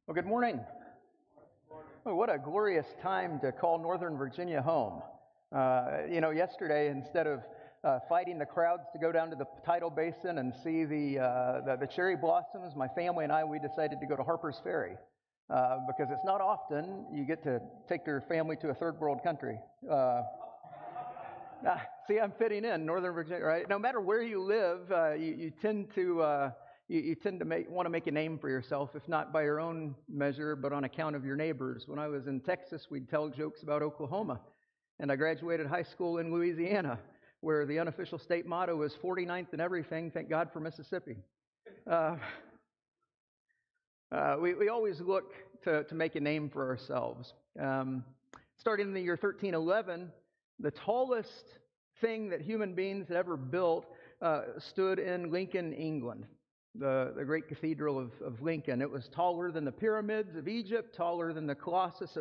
Well, good morning. Oh, what a glorious time to call Northern Virginia home. Yesterday, instead of fighting the crowds to go down to the tidal basin and see the cherry blossoms, my family and we decided to go to Harper's Ferry because it's not often you get to take your family to a third world country. See, I'm fitting in Northern Virginia, right? No matter where you live, you tend to want to make a name for yourself, if not by your own measure, but on account of your neighbors. When I was in Texas, we'd tell jokes about Oklahoma, and I graduated high school in Louisiana, where the unofficial state motto is 49th in everything. Thank God for Mississippi. We always look to make a name for ourselves. Starting in the year 1311. The tallest thing that human beings had ever built stood in Lincoln, England, the great cathedral of Lincoln. It was taller than the pyramids of Egypt, taller than the Colossus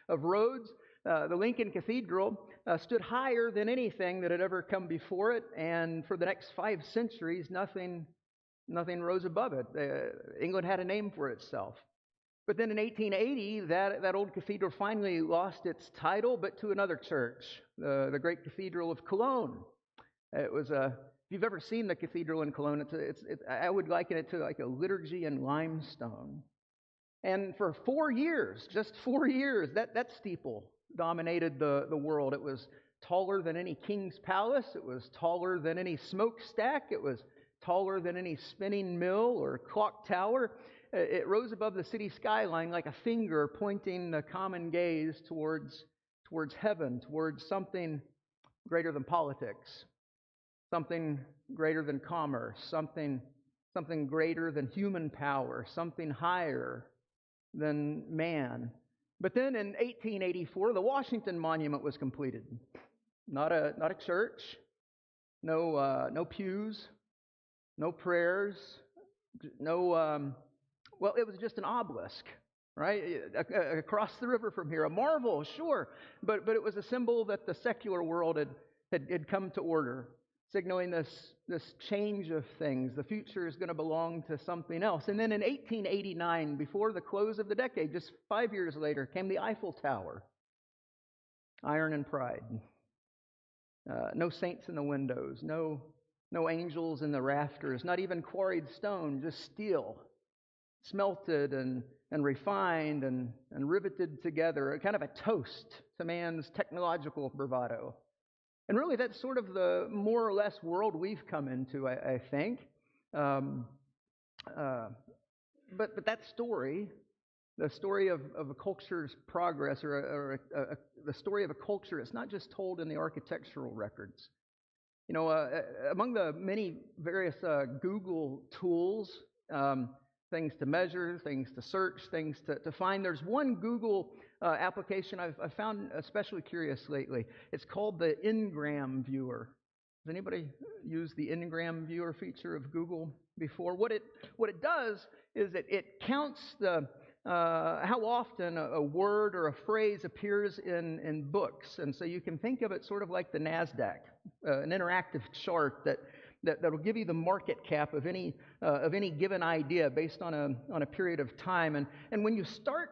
of Rhodes. The Lincoln Cathedral stood higher than anything that had ever come before it, and for the next 5 centuries, nothing rose above it. England had a name for itself. But then in 1880, that old cathedral finally lost its title, but to another church, the great Cathedral of Cologne. It was if you've ever seen the cathedral in Cologne, I would liken it to like a liturgy in limestone. And for 4 years, just 4 years, that steeple dominated the world. It was taller than any king's palace. It was taller than any smokestack. It was taller than any spinning mill or clock tower. It rose above the city skyline like a finger pointing the common gaze towards heaven, towards something greater than politics, something greater than commerce, something greater than human power, something higher than man. But then in 1884, the Washington Monument was completed. Not a church, no pews, no prayers, no. Well, it was just an obelisk, right? Across the river from here. A marvel, sure, but it was a symbol that the secular world had come to order, signaling this change of things. The future is going to belong to something else. And then in 1889, before the close of the decade, just 5 years later, came the Eiffel Tower. Iron and pride. No saints in the windows, no angels in the rafters, not even quarried stone, just steel. Smelted and refined and riveted together, kind of a toast to man's technological bravado. And really, that's sort of the more or less world we've come into, I think. But that story, the story of a culture's progress, or the story of a culture, it's not just told in the architectural records. Among the many various Google tools, things to measure, things to search, things to find. There's one Google application I've found especially curious lately. It's called the Ngram Viewer. Has anybody used the Ngram Viewer feature of Google before? What it does is it counts how often a word or a phrase appears in books. And so you can think of it sort of like the NASDAQ, an interactive chart that'll give you the market cap of any given idea based on a period of time. And when you start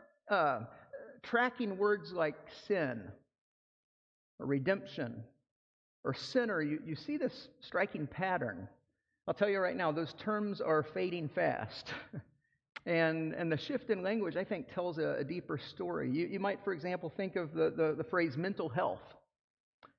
tracking words like sin or redemption or sinner, you see this striking pattern. I'll tell you right now, those terms are fading fast. And the shift in language, I think, tells a deeper story. You might, for example, think of the phrase mental health.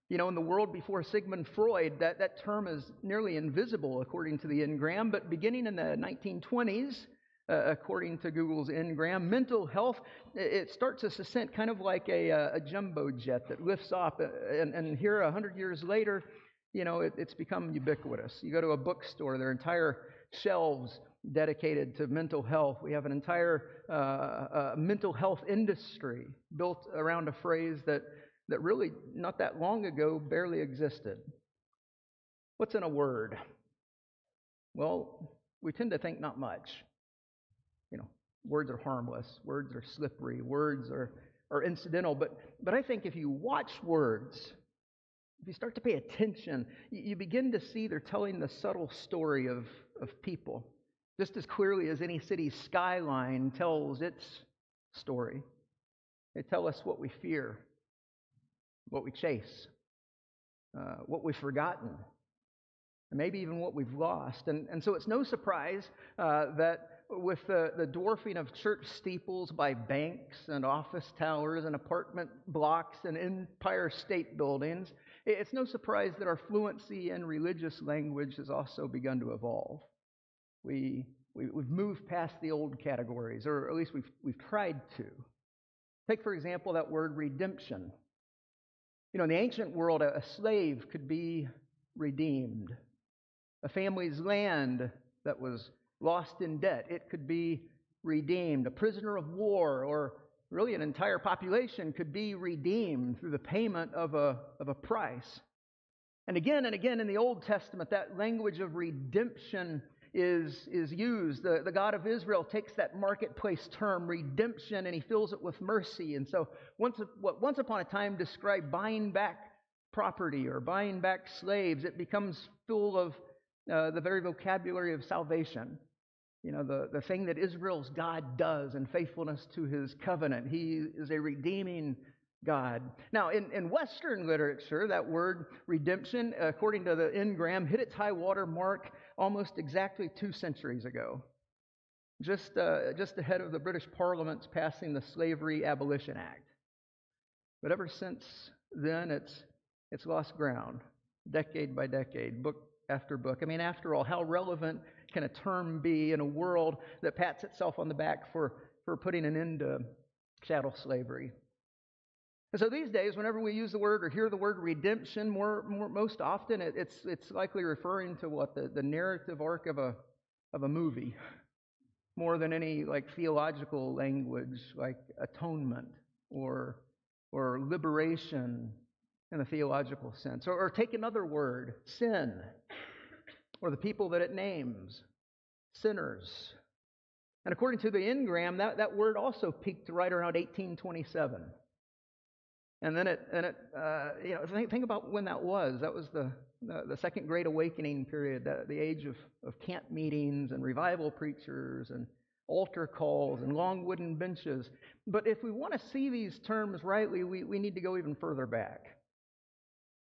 In the world before Sigmund Freud, that term is nearly invisible according to the Ngram, but beginning in the 1920s, according to Google's Ngram, mental health, it starts its ascent kind of like a jumbo jet that lifts off, and here 100 years later, it's become ubiquitous. You go to a bookstore, there are entire shelves dedicated to mental health. We have an entire mental health industry built around a phrase that really, not that long ago, barely existed. What's in a word? Well, we tend to think not much. Words are harmless. Words are slippery. Words are incidental. But I think if you watch words, if you start to pay attention, you begin to see they're telling the subtle story of people. just as clearly as any city's skyline tells its story. They tell us what we fear, what we chase, what we've forgotten, and maybe even what we've lost. And so it's no surprise that with the dwarfing of church steeples by banks and office towers and apartment blocks and Empire State Buildings, it's no surprise that our fluency in religious language has also begun to evolve. We've moved past the old categories, or at least we've tried to. Take, for example, that word redemption. You know, in the ancient world, a slave could be redeemed. A family's land that was lost in debt, it could be redeemed. A prisoner of war, or really an entire population, could be redeemed through the payment of a price. And again in the Old Testament, that language of redemption is used. The God of Israel takes that marketplace term, redemption, and he fills it with mercy. And so once upon a time described buying back property or buying back slaves, it becomes full of the very vocabulary of salvation. You know, the thing that Israel's God does in faithfulness to his covenant. He is a redeeming God. Now, in Western literature, that word redemption, according to the Ngram, hit its high water mark almost exactly 2 centuries ago, just ahead of the British Parliament's passing the Slavery Abolition Act. But ever since then, it's lost ground, decade by decade, book after book. I mean, after all, how relevant can a term be in a world that pats itself on the back for putting an end to chattel slavery? And so these days, whenever we use the word or hear the word redemption, most often it's likely referring to what the narrative arc of a movie, more than any like theological language like atonement or liberation in the theological sense. Or take another word, sin, or the people that it names, sinners. And according to the Ngram, that word also peaked right around 1827. And then think about when that was. That was the Second Great Awakening period, the age of camp meetings and revival preachers and altar calls and long wooden benches. But if we want to see these terms rightly, we need to go even further back,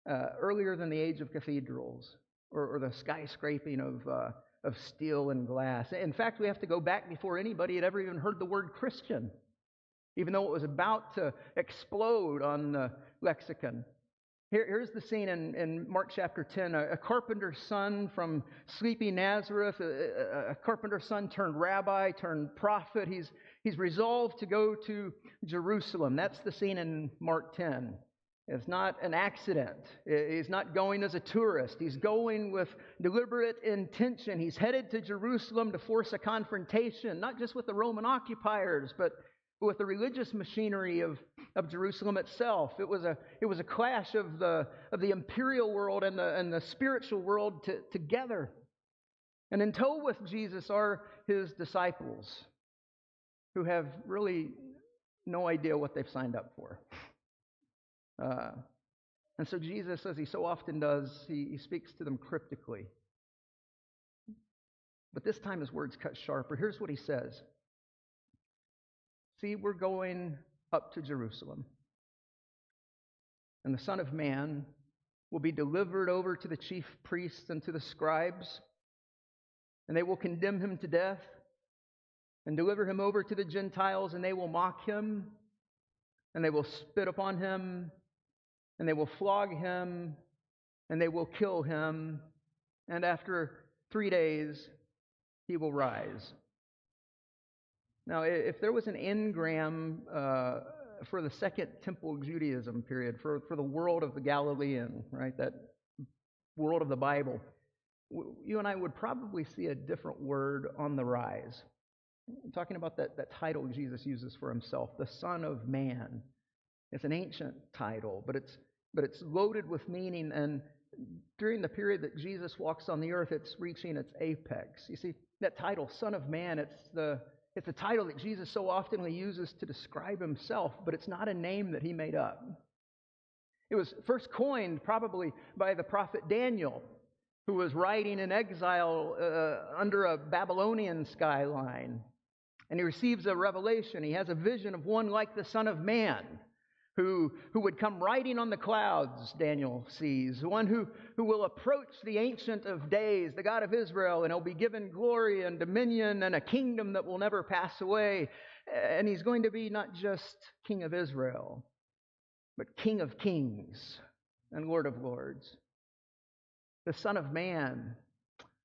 earlier than the age of cathedrals or the skyscraping of steel and glass. In fact, we have to go back before anybody had ever even heard the word Christian, even though it was about to explode on the lexicon. Here's the scene in Mark chapter 10. A carpenter's son from sleepy Nazareth, a carpenter's son turned rabbi, turned prophet. He's resolved to go to Jerusalem. That's the scene in Mark 10. It's not an accident. He's not going as a tourist. He's going with deliberate intention. He's headed to Jerusalem to force a confrontation, not just with the Roman occupiers, but with the religious machinery of Jerusalem itself. It was a clash of the imperial world and the spiritual world together. And in tow with Jesus are his disciples, who have really no idea what they've signed up for. And so Jesus, as he so often does, he speaks to them cryptically. But this time his words cut sharper. Here's what he says. See, we're going up to Jerusalem, and the Son of Man will be delivered over to the chief priests and to the scribes, and they will condemn him to death and deliver him over to the Gentiles, and they will mock him, and they will spit upon him, and they will flog him, and they will kill him, and after 3 days he will rise. Now, if there was an Ngram for the Second Temple Judaism period, for the world of the Galilean, right, that world of the Bible, you and I would probably see a different word on the rise. I'm talking about that title Jesus uses for himself, the Son of Man. It's an ancient title, but it's loaded with meaning, and during the period that Jesus walks on the earth, it's reaching its apex. You see, that title, Son of Man, it's a title that Jesus so often uses to describe himself, but it's not a name that he made up. It was first coined probably by the prophet Daniel who was riding in exile under a Babylonian skyline. And he receives a revelation. He has a vision of one like the Son of Man, who would come riding on the clouds, Daniel sees. One who will approach the Ancient of Days, the God of Israel, and he'll be given glory and dominion and a kingdom that will never pass away. And he's going to be not just King of Israel, but King of Kings and Lord of Lords. The Son of Man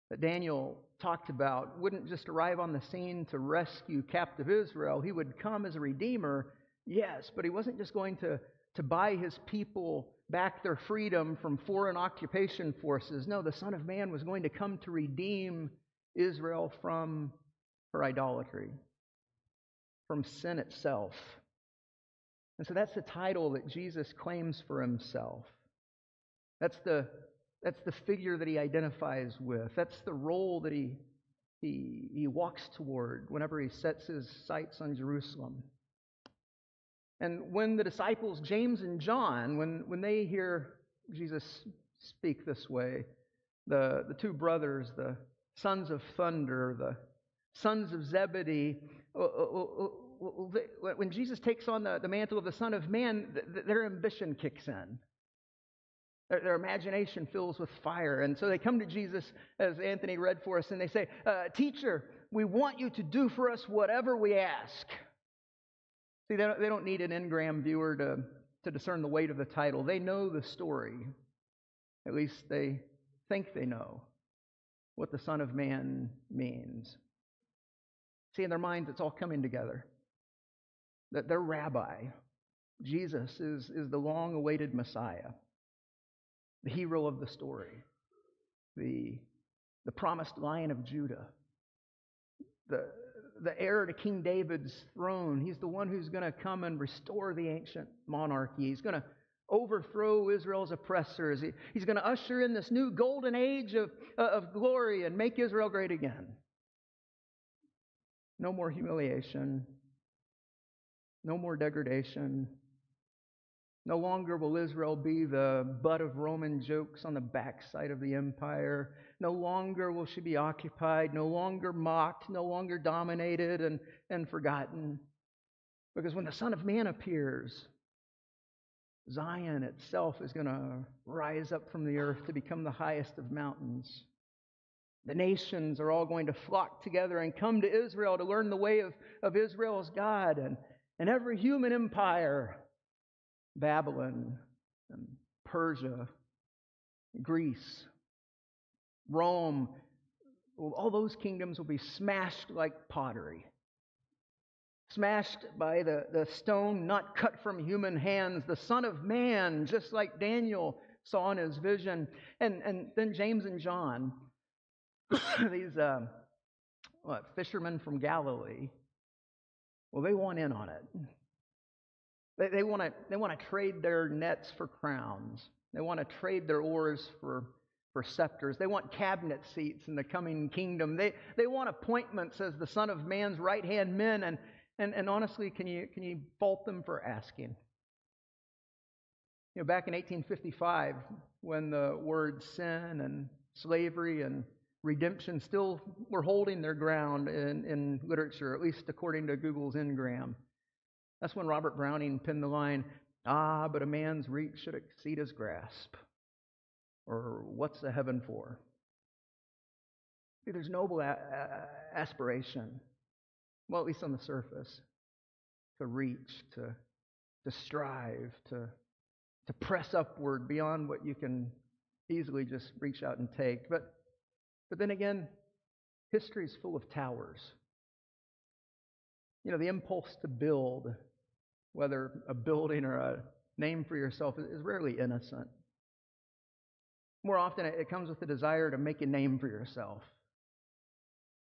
that Daniel talked about wouldn't just arrive on the scene to rescue captive Israel. He would come as a redeemer, yes, but he wasn't just going to buy his people back their freedom from foreign occupation forces. No, the Son of Man was going to come to redeem Israel from her idolatry, from sin itself. And so that's the title that Jesus claims for himself. That's the figure that he identifies with. That's the role that he walks toward whenever he sets his sights on Jerusalem. And when the disciples, James and John, when they hear Jesus speak this way, the two brothers, the sons of thunder, the sons of Zebedee, when Jesus takes on the mantle of the Son of Man, their ambition kicks in. Their imagination fills with fire. And so they come to Jesus, as Anthony read for us, and they say, Teacher, we want you to do for us whatever we ask. See, they don't need an Ngram viewer to discern the weight of the title. They know the story. At least they think they know what the Son of Man means. See, in their minds, it's all coming together. That their rabbi, Jesus, is the long-awaited Messiah, the hero of the story, the promised Lion of Judah, the heir to King David's throne. He's the one who's going to come and restore the ancient monarchy. He's going to overthrow Israel's oppressors. He's going to usher in this new golden age of glory and make Israel great again. No more humiliation. No more degradation. No longer will Israel be the butt of Roman jokes on the backside of the empire. No longer will she be occupied, no longer mocked, no longer dominated and forgotten. Because when the Son of Man appears, Zion itself is going to rise up from the earth to become the highest of mountains. The nations are all going to flock together and come to Israel to learn the way of Israel's God. And every human empire, Babylon and Persia, Greece, Rome, all those kingdoms will be smashed like pottery. Smashed by the stone not cut from human hands, the Son of Man, just like Daniel saw in his vision. And then James and John, these fishermen from Galilee, well, they want in on it. They want to trade their nets for crowns. They want to trade their oars for scepters. They want cabinet seats in the coming kingdom. They want appointments as the Son of Man's right-hand men. And honestly, can you fault them for asking? You know, back in 1855, when the words sin and slavery and redemption still were holding their ground in literature, at least according to Google's Ngram. That's when Robert Browning penned the line, but a man's reach should exceed his grasp. Or what's the heaven for? See, there's noble aspiration, well, at least on the surface, to reach, to strive, to press upward beyond what you can easily just reach out and take. But then again, history is full of towers. You know, the impulse to build, whether a building or a name for yourself, is rarely innocent. More often, it comes with the desire to make a name for yourself.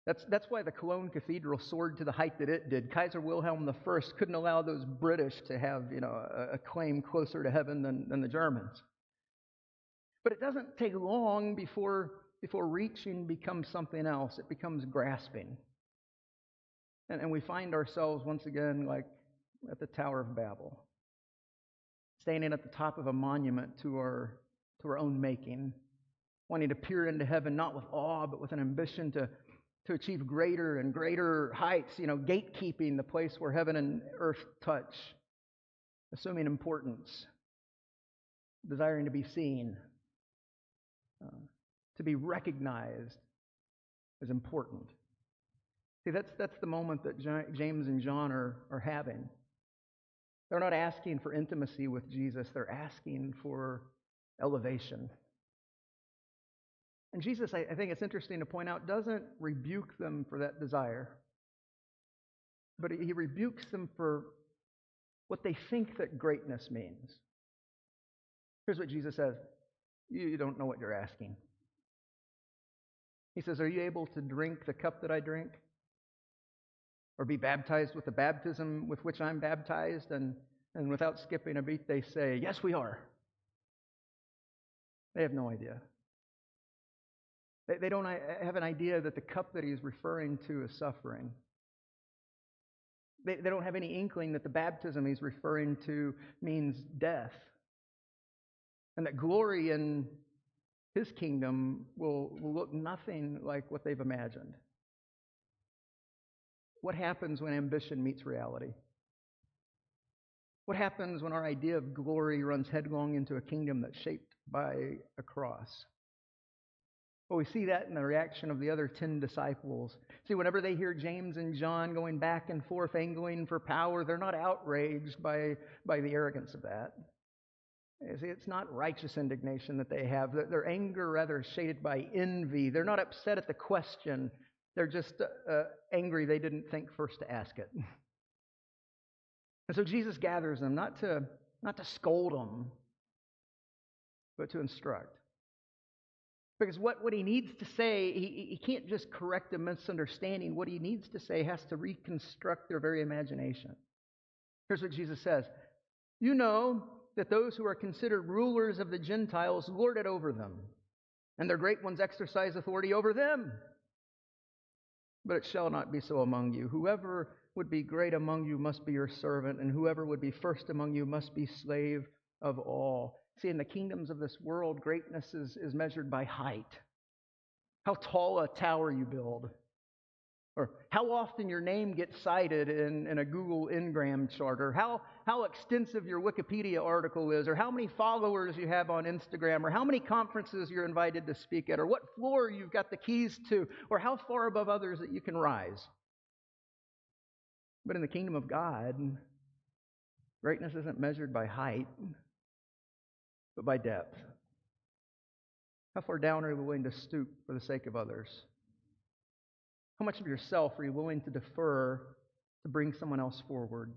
That's why the Cologne Cathedral soared to the height that it did. Kaiser Wilhelm I couldn't allow those British to have, a claim closer to heaven than the Germans. But it doesn't take long before reaching becomes something else. It becomes grasping. And we find ourselves once again like at the Tower of Babel, standing at the top of a monument to our own making, wanting to peer into heaven, not with awe, but with an ambition to achieve greater and greater heights, gatekeeping the place where heaven and earth touch, assuming importance, desiring to be seen, to be recognized as important. See, that's the moment that James and John are having. They're not asking for intimacy with Jesus. They're asking for elevation. And Jesus, I think it's interesting to point out, doesn't rebuke them for that desire. But he rebukes them for what they think that greatness means. Here's what Jesus says. You don't know what you're asking. He says, are you able to drink the cup that I drink? Or be baptized with the baptism with which I'm baptized? And without skipping a beat, they say, yes, we are. They have no idea. They don't have an idea that the cup that he's referring to is suffering. They don't have any inkling that the baptism he's referring to means death. And that glory in his kingdom will look nothing like what they've imagined. What happens when ambition meets reality? What happens when our idea of glory runs headlong into a kingdom that's shaped by a cross? Well, we see that in the reaction of the other 10 disciples. See, whenever they hear James and John going back and forth, angling for power, they're not outraged by the arrogance of that. You see, it's not righteous indignation that they have. Their anger rather is shaded by envy. They're not upset at the question. They're just angry they didn't think first to ask it. And so Jesus gathers them, not to scold them, but to instruct. Because what he needs to say, he can't just correct a misunderstanding. What he needs to say has to reconstruct their very imagination. Here's what Jesus says. You know that those who are considered rulers of the Gentiles lord it over them, and their great ones exercise authority over them. But it shall not be so among you. Whoever would be great among you must be your servant, and whoever would be first among you must be slave of all. See, in the kingdoms of this world, greatness is measured by height. How tall a tower you build. Or how often your name gets cited in a Google Ngram chart. Or how extensive your Wikipedia article is. Or how many followers you have on Instagram. Or how many conferences you're invited to speak at. Or what floor you've got the keys to. Or how far above others that you can rise. But in the kingdom of God, greatness isn't measured by height, but by depth. How far down are you willing to stoop for the sake of others? How much of yourself are you willing to defer to bring someone else forward?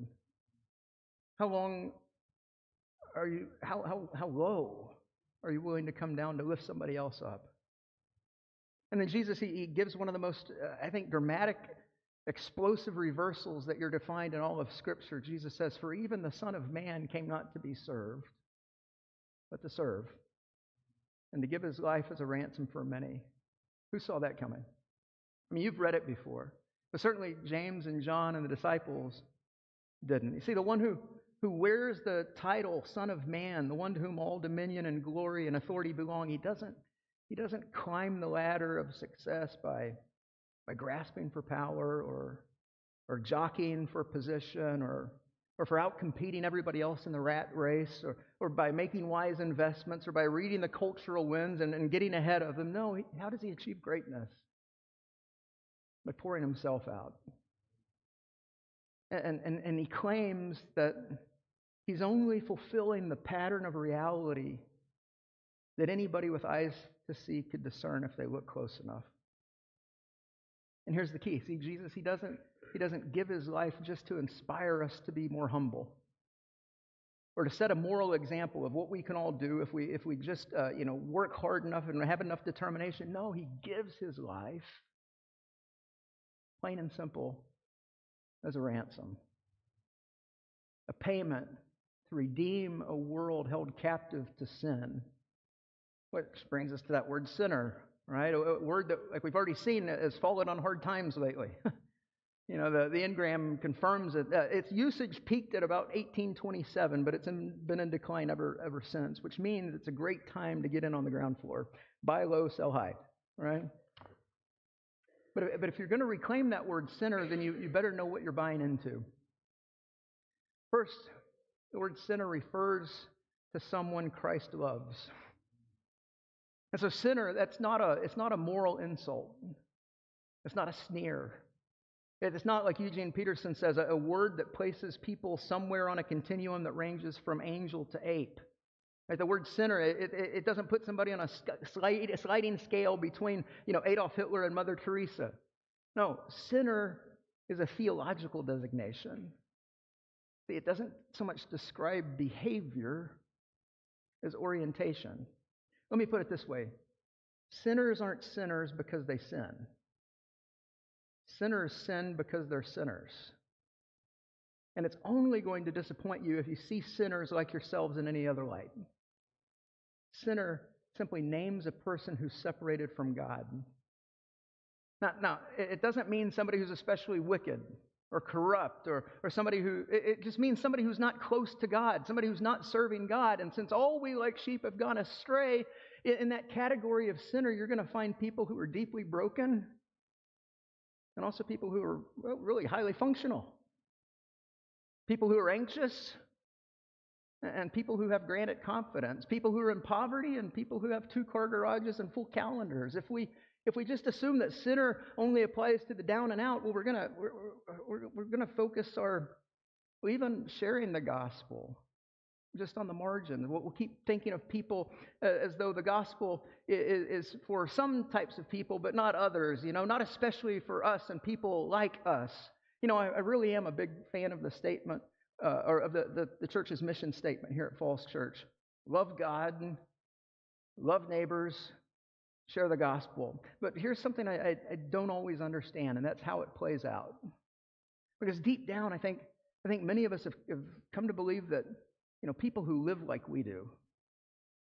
How low are you willing to come down to lift somebody else up? And then Jesus, he gives one of the most, I think, dramatic, explosive reversals that you're defined in all of Scripture. Jesus says, for even the Son of Man came not to be served, but to serve, and to give his life as a ransom for many. Who saw that coming? I mean, you've read it before, but certainly James and John and the disciples didn't. You see, the one who wears the title Son of Man, the one to whom all dominion and glory and authority belong, he doesn't climb the ladder of success by grasping for power or jockeying for position or for outcompeting everybody else in the rat race or by making wise investments or by reading the cultural winds and getting ahead of them. No, how does he achieve greatness? By pouring himself out. And he claims that he's only fulfilling the pattern of reality that anybody with eyes to see could discern if they look close enough. And here's the key. See, Jesus, he doesn't give his life just to inspire us to be more humble or to set a moral example of what we can all do if we just work hard enough and have enough determination. No, he gives his life, plain and simple, as a ransom, a payment to redeem a world held captive to sin. Which brings us to that word sinner, right? A word that, like we've already seen, has fallen on hard times lately. The Ngram confirms it. Its usage peaked at about 1827, but it's been in decline ever since, which means it's a great time to get in on the ground floor. Buy low, sell high, right? But if you're going to reclaim that word sinner, then you better know what you're buying into. First, the word sinner refers to someone Christ loves. And so sinner, it's not a moral insult. It's not a sneer. It's not, like Eugene Peterson says, a word that places people somewhere on a continuum that ranges from angel to ape. Right? The word sinner, it doesn't put somebody on a sliding scale between Adolf Hitler and Mother Teresa. No, sinner is a theological designation. See, it doesn't so much describe behavior as orientation. Let me put it this way. Sinners aren't sinners because they sin. Sinners sin because they're sinners. And it's only going to disappoint you if you see sinners like yourselves in any other light. Sinner simply names a person who's separated from God. Now, it doesn't mean somebody who's especially wicked or corrupt or somebody it just means somebody who's not close to God, somebody who's not serving God. And since all we like sheep have gone astray, in that category of sinner, you're going to find people who are deeply broken and also people who are really highly functional, people who are anxious, and people who have granted confidence, people who are in poverty and people who have 2-car garages and full calendars. If we just assume that sinner only applies to the down and out, well, we're gonna focus even sharing the gospel just on the margin. We'll keep thinking of people as though the gospel is for some types of people, but not others. Not especially for us and people like us. I really am a big fan of the statement. Or of the church's mission statement here at Falls Church. Love God, love neighbors, share the gospel. But here's something I don't always understand, and that's how it plays out. Because deep down, I think many of us have come to believe that people who live like we do,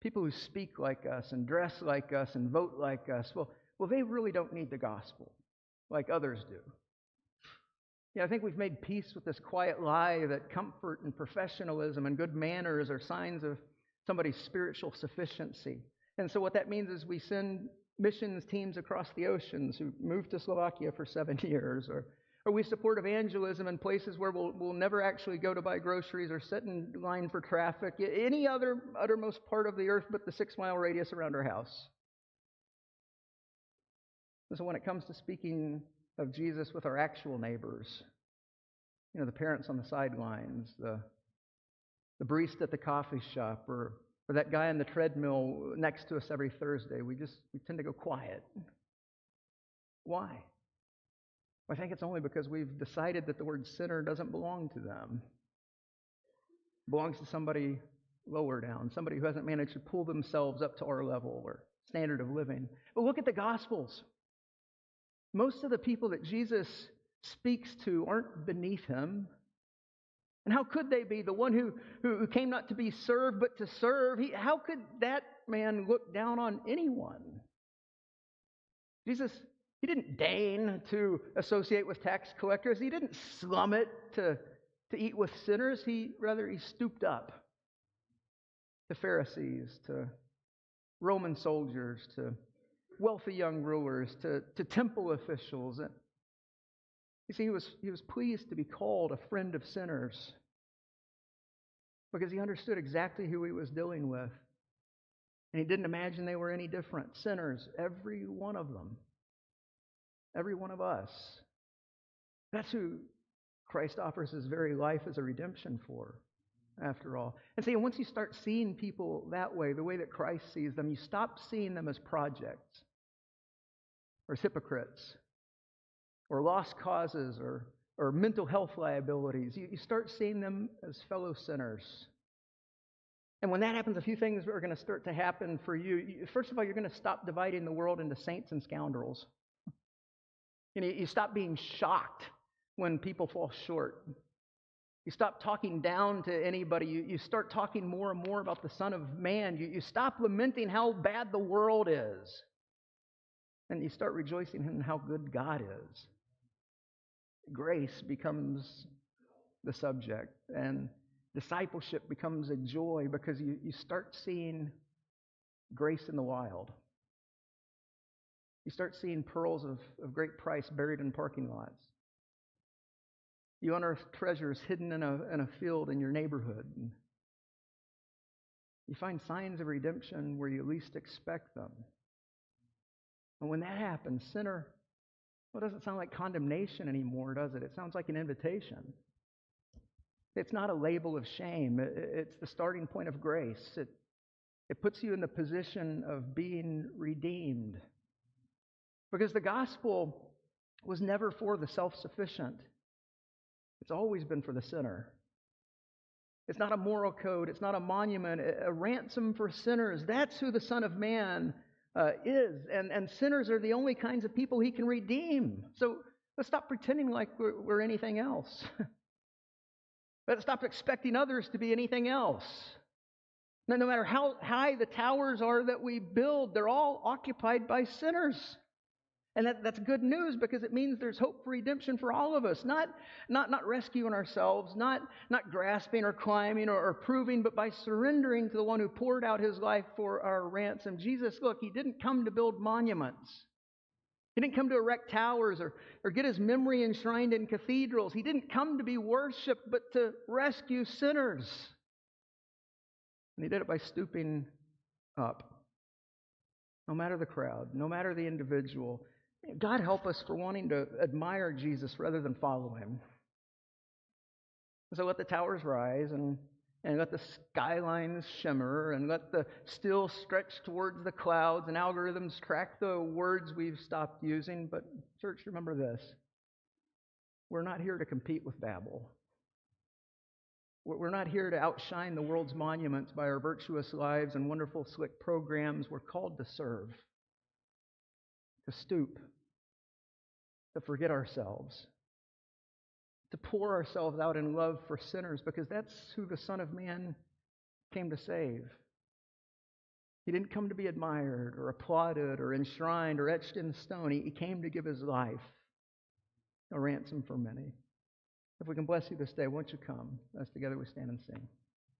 people who speak like us and dress like us and vote like us, well, they really don't need the gospel like others do. I think we've made peace with this quiet lie that comfort and professionalism and good manners are signs of somebody's spiritual sufficiency. And so what that means is we send missions teams across the oceans who moved to Slovakia for 7 years, or we support evangelism in places where we'll never actually go to buy groceries or sit in line for traffic, any other uttermost part of the earth but the 6-mile radius around our house. And so when it comes to speaking of Jesus with our actual neighbors, the parents on the sidelines, the barista at the coffee shop, or that guy on the treadmill next to us every Thursday, we tend to go quiet. Why? I think it's only because we've decided that the word sinner doesn't belong to them. It belongs to somebody lower down, somebody who hasn't managed to pull themselves up to our level or standard of living. But look at the Gospels. Most of the people that Jesus speaks to aren't beneath him. And how could they be? The one who came not to be served, but to serve. How could that man look down on anyone? Jesus, he didn't deign to associate with tax collectors. He didn't slum it to eat with sinners. Rather, he stooped up to Pharisees, to Roman soldiers, to wealthy young rulers, to temple officials. You see, he was pleased to be called a friend of sinners because he understood exactly who he was dealing with. And he didn't imagine they were any different. Sinners, every one of them. Every one of us. That's who Christ offers his very life as a redemption for, after all. And see, once you start seeing people that way, the way that Christ sees them, you stop seeing them as projects or hypocrites or lost causes or mental health liabilities. You start seeing them as fellow sinners. And when that happens, a few things are going to start to happen for you. First of all, you're going to stop dividing the world into saints and scoundrels. You stop being shocked when people fall short. You stop talking down to anybody. You start talking more and more about the Son of Man. You stop lamenting how bad the world is. And you start rejoicing in how good God is. Grace becomes the subject, and discipleship becomes a joy because you start seeing grace in the wild. You start seeing pearls of great price buried in parking lots. You unearth treasures hidden in a field in your neighborhood. You find signs of redemption where you least expect them. And when that happens, sinner, well, it doesn't sound like condemnation anymore, does it? It sounds like an invitation. It's not a label of shame. It's the starting point of grace. It puts you in the position of being redeemed. Because the gospel was never for the self-sufficient. It's always been for the sinner. It's not a moral code. It's not a monument. A ransom for sinners. That's who the Son of Man is. And sinners are the only kinds of people he can redeem. So let's stop pretending like we're anything else. Let's stop expecting others to be anything else. No matter how high the towers are that we build, they're all occupied by sinners. And that's good news because it means there's hope for redemption for all of us. Not rescuing ourselves, not grasping or climbing or proving, but by surrendering to the one who poured out his life for our ransom. Jesus, look, he didn't come to build monuments. He didn't come to erect towers or get his memory enshrined in cathedrals. He didn't come to be worshipped, but to rescue sinners. And he did it by stooping up. No matter the crowd, no matter the individual. God help us for wanting to admire Jesus rather than follow him. So let the towers rise and let the skylines shimmer and let the still stretch towards the clouds and algorithms track the words we've stopped using. But church, remember this. We're not here to compete with Babel. We're not here to outshine the world's monuments by our virtuous lives and wonderful, slick programs. We're called to serve, to stoop, to forget ourselves, to pour ourselves out in love for sinners, because that's who the Son of Man came to save. He didn't come to be admired or applauded or enshrined or etched in stone. He came to give his life, a ransom for many. If we can bless you this day, won't you come as together we stand and sing.